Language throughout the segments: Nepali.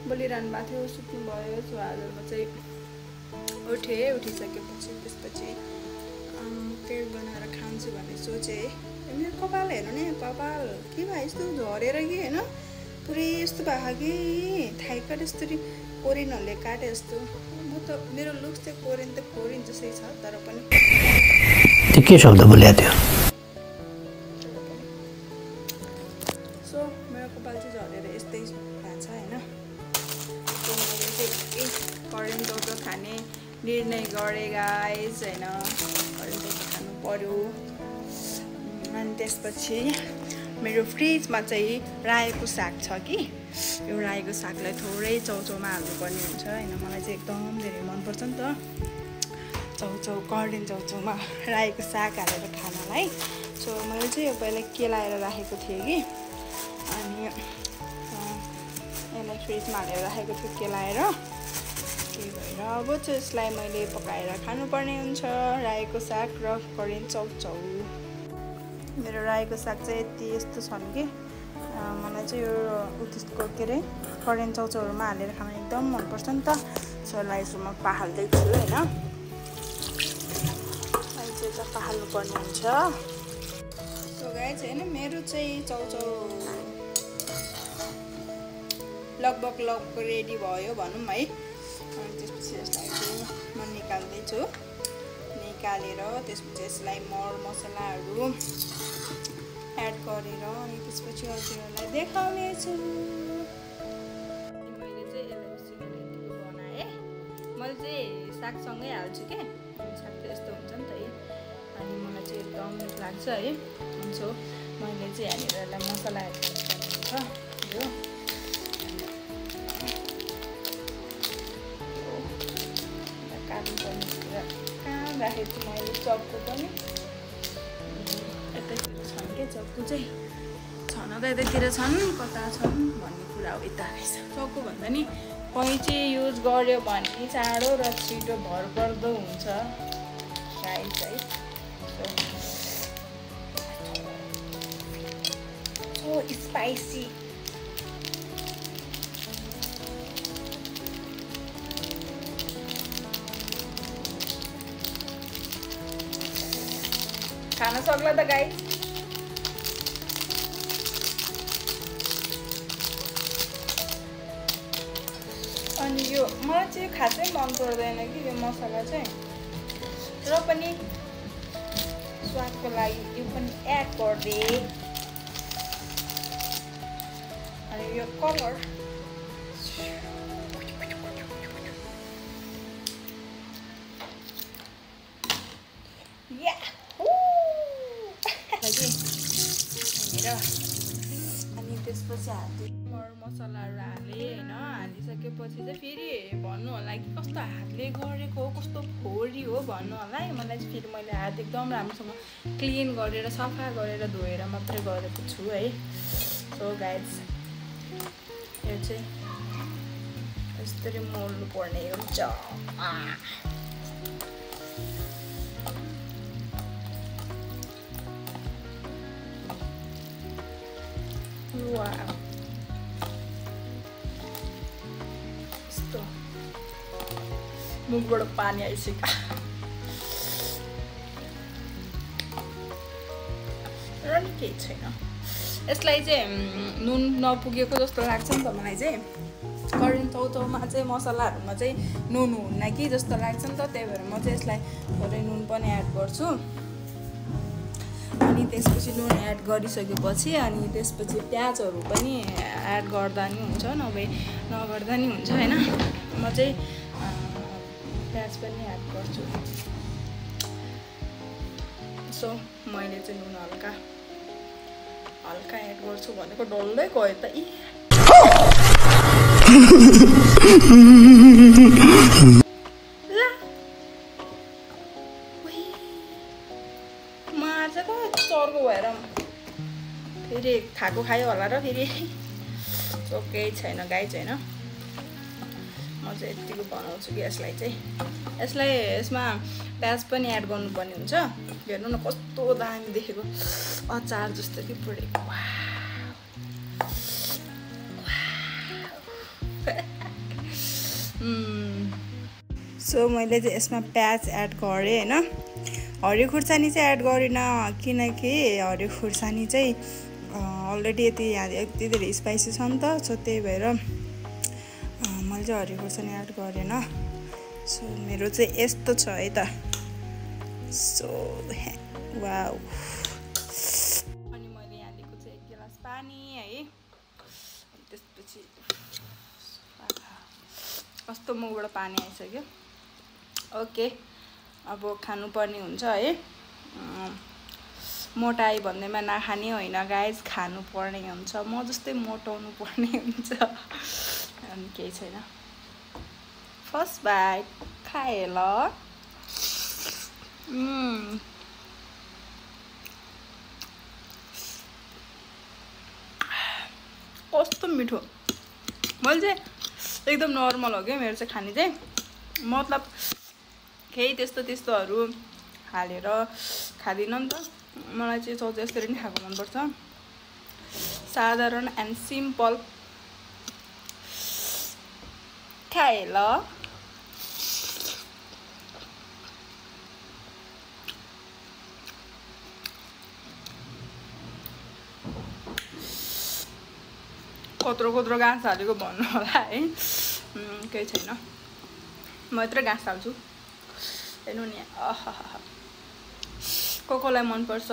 बोलिरहनु भएको थियो, सुत्नु भयो। सो आज म चाहिँ उठिसकेपछि त्यसपछि केक बनाएर खान्छु भन्ने सोचेँ। मेरो कपाल हेर्नु नि, कपाल के भयो यस्तो झरेर कि होइन, पुरै यस्तो भएको कि थाइकट यस्तरी कोरिनहरूले काटे जस्तो। म त मेरो लुक्स चाहिँ कोरिन जस्तै छ, तर पनि के शब्द बोलेको थियो। सो मेरो कपाल चाहिँ झरेर यस्तै भएको छ होइन। सो मैले चाहिँ करेन्ट डक्टर खाने निर्णय गरेँ गाइज होइन। करेन्ट डक्टर खानु पर्यो। अनि त्यसपछि मेरो फ्रिजमा चाहिँ रायोको साग छ कि, यो रायोको सागलाई थोरै चाउचाउमा हाल्नुपर्ने हुन्छ होइन। मलाई चाहिँ एकदम धेरै मनपर्छ नि त चाउचाउ, करेन्ट चाउचाउमा रायोको साग हालेर खानालाई। सो मैले चाहिँ यो पहिला केलाएर राखेको थिएँ कि, अनि यसलाई फ्रिजमा हालेर राखेको थिएँ केलाएर। त्यही भएर अब चाहिँ यसलाई मैले पकाएर खानुपर्ने हुन्छ, रायोको साग र करेन्ट चाउचाउ। मेरो रायोको साग चाहिँ यस्तो छन् कि मलाई चाहिँ यो उत्तिसको के अरे करेन्ट चाउचाउहरूमा हालेर खान एकदम मनपर्छ नि त। सो यसलाई यसमा पाहाल्दैछु होइन। अहिले चाहिँ पाहाल्नु पर्ने हुन्छ। सो गाइज होइन, मेरो चाहिँ चाउचाउ लगभग रेडी भयो भनौँ है। अनि त्यसपछि यसलाई चाहिँ म निकाल्दैछु। निकालेर त्यसपछि यसलाई मरमसलाहरू एड गरेर अनि त्यसपछि हजुरहरूलाई देखाउनेछु। मैले चाहिँ यसलाई यसरी बनाएँ। मैले चाहिँ सागसँगै हाल्छु क्या, साग त यस्तो हुन्छ नि त है। अनि मलाई चाहिँ एकदम मिठो लाग्छ है। सो मैले चाहिँ यहाँनिर यसलाई मसलाहरू हुन्छ यो काट्नुपर्ने कुरा कहाँ राखेको छु मैले चक्कु पनि। यतैतिर छन् क्या चक्कु चाहिँ, छन त यतैतिर छन्, कता छन् भन्ने कुरा हो। यता रहेछ चक्कु भन्दा नि कैँची युज गर्यो भने चाँडो र छिटो भरपर्दो हुन्छ गाइस है। सो स्पाइसी खान सक्ला त गाइस। अनि यो मलाई चाहिँ खासै मन पर्दैन कि यो मसला चाहिँ, र पनि स्वादको लागि यो पनि एड गरिदिएँ। अनि यो कलर अनि त्यसपछि मरमसलाहरू हालेँ होइन। हालिसकेपछि चाहिँ फेरि भन्नु होला कि कस्तो हातले गरेको हो, कस्तो फोरी हो भन्नु होला है। मलाई चाहिँ फेरि मैले हात एकदम राम्रोसँग क्लिन गरेर सफा गरेर धोएर मात्रै गरेको छु है। सो गाइज यो चाहिँ यसरी मोल्नु पर्ने हुन्छ। वाउ यस्तो मुखबाट पानी आइसक्यो। र नि केही छैन। यसलाई चाहिँ नुन नपुगेको जस्तो लाग्छ नि त मलाई चाहिँ। करेन्ट चाउचाउमा चाहिँ मसलाहरूमा चाहिँ नुन हुन्न कि जस्तो लाग्छ नि त, त्यही भएर म चाहिँ यसलाई थोरै नुन पनि एड गर्छु। अनि त्यसपछि नुन एड गरिसकेपछि अनि त्यसपछि प्याजहरू पनि एड गर्दा नि हुन्छ, नभए नगर्दा नि हुन्छ होइन। म चाहिँ प्याज पनि एड गर्छु। सो मैले चाहिँ नुन हल्का एड गर्छु भनेको डल्लै गयो त। चर्को भएर फेरि खाएको खायो होला र फेरि केही छैन गाइज होइन। म चाहिँ यतिको बनाउँछु कि यसमा प्याज पनि एड गर्नुपर्ने हुन्छ। हेर्नु न कस्तो दामी देखेको अचार जस्तो कि पुरै। सो मैले चाहिँ यसमा प्याज एड गरेँ हैन। हरियो खुर्सानी चाहिँ एड गरिनँ किनकि हरियो खुर्सानी चाहिँ अलरेडी यति धेरै स्पाइसी छ नि त। सो त्यही भएर मैले चाहिँ हरियो खुर्सानी एड गरेन। सो मेरो चाहिँ यस्तो छ है त। So wow. अनि मैले यहाँ लिएको चाहिँ 1 गिलास पानी है। त्यसपछि कस्तो मुखबाट पानी आइसक्यो। ओके, अब खानुपर्ने हुन्छ है। मोटाई भन्दैमा नखाने होइन गाइज, खानुपर्ने हुन्छ। म जस्तै मोटाउनु पर्ने हुन्छ। अनि केही छैन। फर्स्ट बाइट खाए ल। कस्तो मिठो। मैले चाहिँ एकदम नर्मल हो क्या मेरो चाहिँ खाने चाहिँ। मतलब केही त्यस्तोहरू हालेर खाँदिनँ नि त। मलाई चाहिँ सोचे यसरी नै खाएको मनपर्छ। साधारण एन्ड सिम्पल। खाए ल। कत्रो घाँस हालेको भन्नु होला है। केही छैन, म यत्रो घाँस हाल्छु। हेर्नु नि, कसलाई मनपर्छ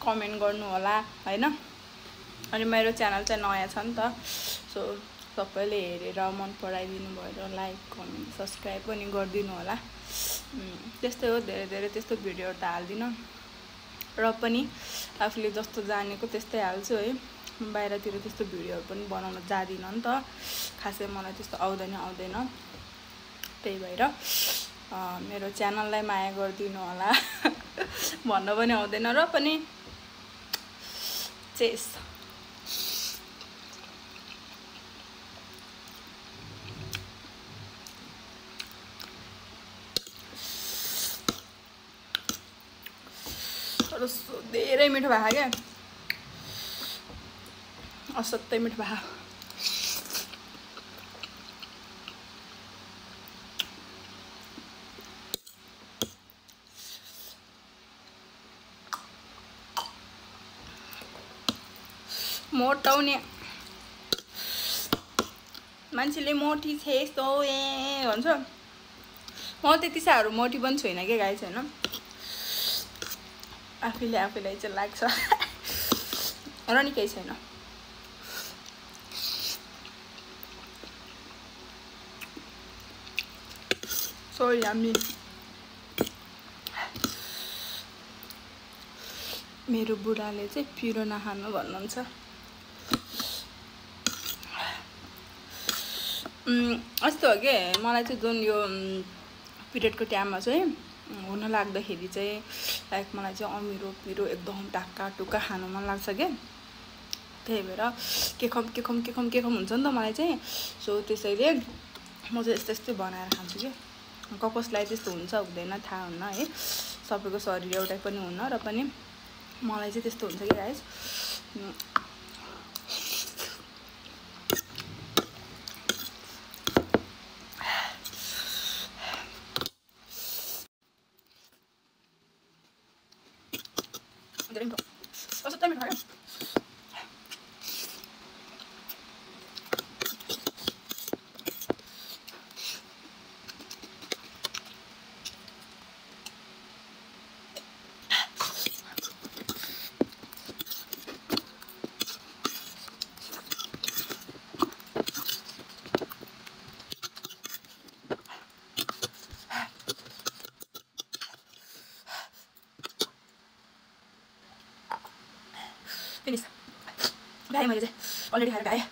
कमेन्ट गर्नु होला हैन। अनि मेरो च्यानल चाहिँ नयाँ छ नि त। सो सबैले हेरेर मन पराइदिनु भएर लाइक कमेन्ट सब्सक्राइब पनि गरिदिनु होला। त्यस्तै हो, धेरै त्यस्तो भिडियोहरू त हाल्दिनँ। र पनि आफूले जस्तो जानेको त्यस्तै हाल्छु है। बाहिरतिर त्यस्तो भिडियोहरू पनि बनाउन जादिनँ नि त। खासै मलाई त्यस्तो आउँदैन। त्यही भएर मेरो च्यानललाई माया गरिदिनु होला। भन्न पनि आउँदैन र पनि चेस। धेरै मिठो भएको क्या, असाध्यै मिठो भएको। मोटाउने मान्छेले मोटी छेस् तँ ए भन्छ। म त्यति साह्रो मोटी पनि छुइनँ क्या गाइस हैन। आफैलाई चाहिँ लाग्छ र नि केही छैन। So yummy. मेरो बुढाले चाहिँ पिरो नखानु भन्नुहुन्छ। यस्तो हो कि मलाई चाहिँ जुन यो पिरियडको टाइममा चाहिँ हुन लाग्दाखेरि चाहिँ लाइक मलाई चाहिँ अमिरो पिरो एकदम टाक्का टुक्का खानु मन लाग्छ क्या। त्यही भएर के खम हुन्छ नि त मलाई चाहिँ। सो त्यसैले म चाहिँ यस्तै बनाएर खान्छु क्या। कसलाई त्यस्तो हुन्छ हुँदैन थाहा हुन्न है। सबैको शरीर एउटै पनि हुन्न र पनि मलाई चाहिँ त्यस्तो हुन्छ कि गाइस। Finish. Gaya मैले चाहिँ अलरेडी खाएर गाएँ।